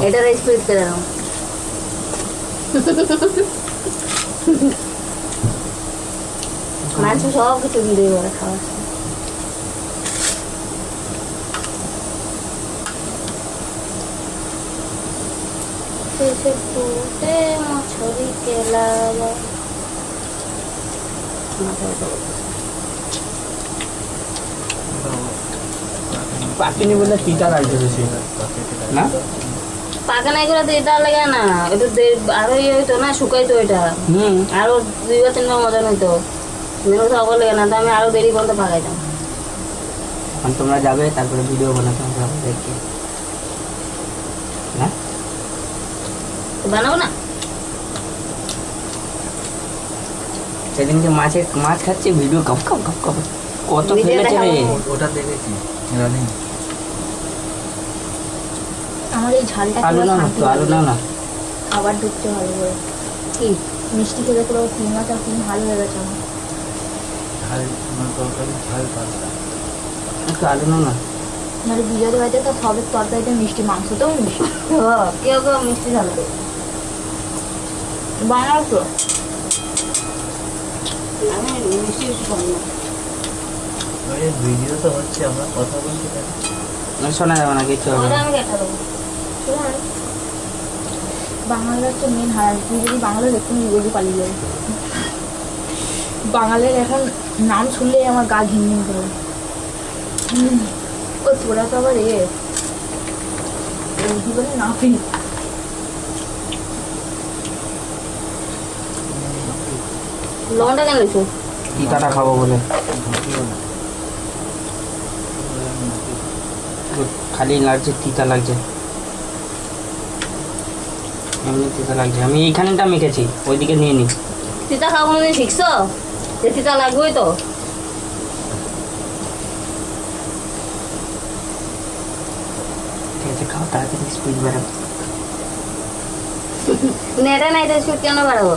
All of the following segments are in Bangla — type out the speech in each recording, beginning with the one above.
এটা স্পিড করে নাও। মাছ সব কিছু দিয়ে দেবো খাওয়া। শেষে ফুটে মছরি কেলাবা পাকিনি বলে তিতা লাগছে বেশি না? পাকা নাই করে তিতা লাগে না, এটা আরো ইয়ে হইতো না, শুকাইতো এটা আরো 2 বা 3 বার মজা হইতো। মেনু খাওয়া লাগে না, তো আমি আরো দেরি পর্যন্ত পাকাইতাম। এখন তোমরা যাবে তারপরে ভিডিও বানাতে হবে দেখতে না? বানাবো না সেদিনকে মাছ খাচ্ছে ভিডিও কপ কপ কপ কপ কত ফেলেছে রে। ওটা দেখেছি রানিং। আমার এই ঝালটা আলু খেলে না শান্তি তো আলু লাগে। না আবার ঢুকতে হবে করে কি মিষ্টি খেলে পুরো তিন মাস আর তিন ভালো হয়ে গেছে আমার। ঝাল মানে তরকারি ঝাল পাল্টা। একটু আলু না মানে বিজয় বাড়িতে তো সবের তরকারিতে মিষ্টি, মাংসতেও মিষ্টি। কেউ কেউ মিষ্টি ঝাল বানাও তো আমি মিষ্টি বেশি খাবো না। ওই ভিডিও তো হচ্ছে, আমরা কথা বলছি কেন? শোনা যাবে না কিছু হবে ওটা না। আমি দেখা দেবো। বাঙালির হচ্ছে মেন হারাম। তুই যদি বাংলা দেখতে বুঝে পালিয়ে যাবে। বাঙালির এখন নাম শুনলেই আমার গা ঘিন ঘিন করে। ও তোরা তো আবার কি বলে না ফিল লবণটা কেন দিছো? তিতাটা খাবো বলে খালি লাগছে, তিতা লাগছে, এমনি তিতা লাগছে। আমি এইখানেটা মেখেছি, ওইদিকে নিয়ে নি। তিতা খাওয়া কোনোদিন শিখছো? যে তিতা লাগবেই তো। ঠিক আছে খাও তাড়াতাড়ি, স্পিড বাড়াবো। নেটে নাই তো স্পিড কেন বাড়াবো?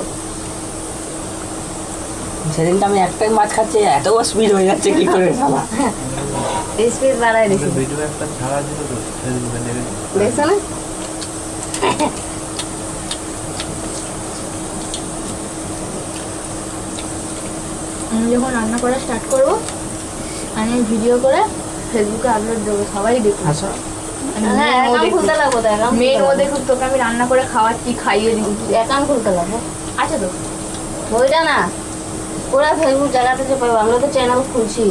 সেদিনটা আমি একটাই মাছ খাচ্ছি, এত স্পিড হয়ে যাচ্ছে কি করে শালা। স্পিড বাড়াই দিছি, ভিডিও একটা ছাড়া ছিল তো ফেসবুকে দেখেছি। দেখছো না? আমি যখন রান্না করা স্টার্ট করবো আমি ভিডিও করে ফেসবুকে আপলোড দেবো, সবাই দেখবো। আচ্ছা হ্যাঁ, অ্যাকাউন্ট খুলতে লাগবো তো, অ্যাকাউন্ট মেয়ের খুলতে মধ্যে লাগবো। খুব তোকে আমি রান্না করে খাওয়াচ্ছি, খাইয়ে দিবি। অ্যাকাউন্ট খুলতে লাগবো। আছে তো ওইটা না, পুরা ফেসবুক জায়গাতে যে পাবো, আমরা তো চ্যানেল খুলছি।